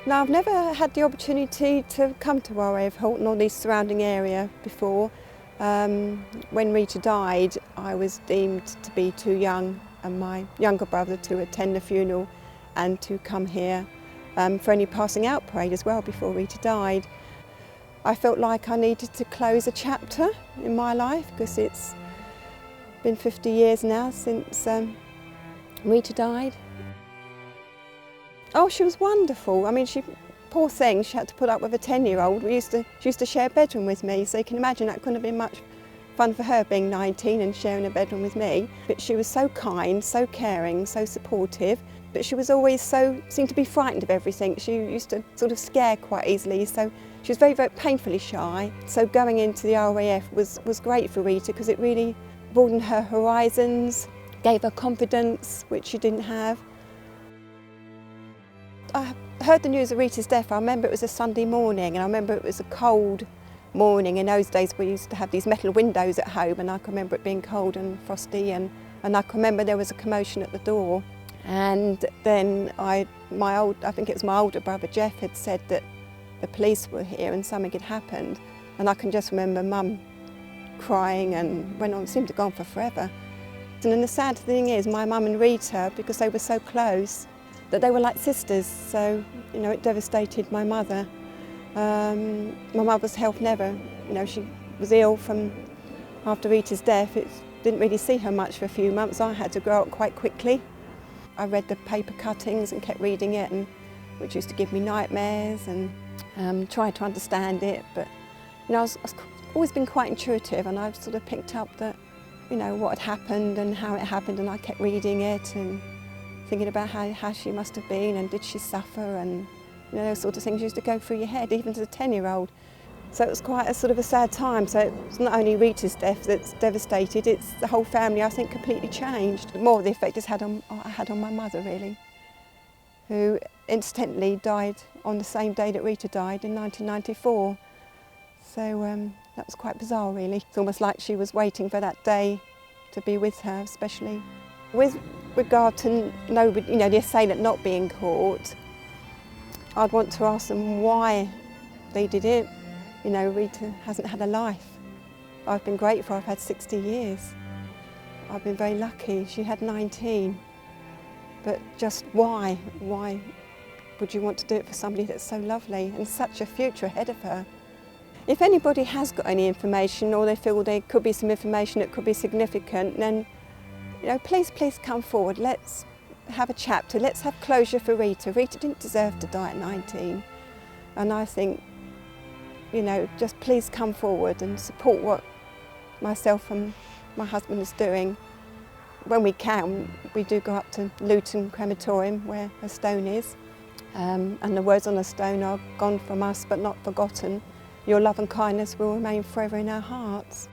Now, I've never had the opportunity to come to WRAF, Halton or the surrounding area before. When Rita died, I was deemed to be too young and my younger brother to attend the funeral and to come here for any passing out parade as well before Rita died. I felt like I needed to close a chapter in my life because it's been 50 years now since Rita died. Oh, she was wonderful. I mean, poor thing, she had to put up with a 10-year-old. She used to share a bedroom with me, so you can imagine that couldn't have been much fun for her being 19 and sharing a bedroom with me. But she was so kind, so caring, so supportive, but she was always seemed to be frightened of everything. She used to sort of scare quite easily, so she was very, very painfully shy. So going into the RAF was great for Rita because it really broadened her horizons, gave her confidence, which she didn't have. I heard the news of Rita's death. I remember it was a Sunday morning and I remember it was a cold morning. In those days we used to have these metal windows at home and I can remember it being cold and frosty and I can remember there was a commotion at the door. And then I think it was my older brother Jeff had said that the police were here and something had happened. And I can just remember Mum crying and went on, seemed to go on for forever. And then the sad thing is my mum and Rita, because they were so close, that they were like sisters, so it devastated my mother. My mother's health never, she was ill from after Rita's death. It didn't really see her much for a few months. I had to grow up quite quickly. I read the paper cuttings and kept reading it, which used to give me nightmares, and tried to understand it. But I've always been quite intuitive, and I've sort of picked up that what had happened and how it happened, and I kept reading it and thinking about how she must have been and did she suffer, and those sort of things used to go through your head, even as a 10-year-old. So it was quite a sort of a sad time. So it's not only Rita's death that's devastated, it's the whole family, I think, completely changed. More of the effect I had on my mother, really, who incidentally died on the same day that Rita died in 1994. So that was quite bizarre, really. It's almost like she was waiting for that day to be with her, especially. With regard to the assailant not being caught, I'd want to ask them why they did it. Rita hasn't had a life. I've been grateful, I've had 60 years. I've been very lucky, she had 19. But just why? Why would you want to do it for somebody that's so lovely and such a future ahead of her? If anybody has got any information or they feel there could be some information that could be significant, then please come forward. Let's have a chapter. Let's have closure for Rita. Rita didn't deserve to die at 19. And I think, just please come forward and support what myself and my husband is doing. When we can, we do go up to Luton Crematorium where her stone is. And the words on the stone are, "Gone from us but not forgotten. Your love and kindness will remain forever in our hearts."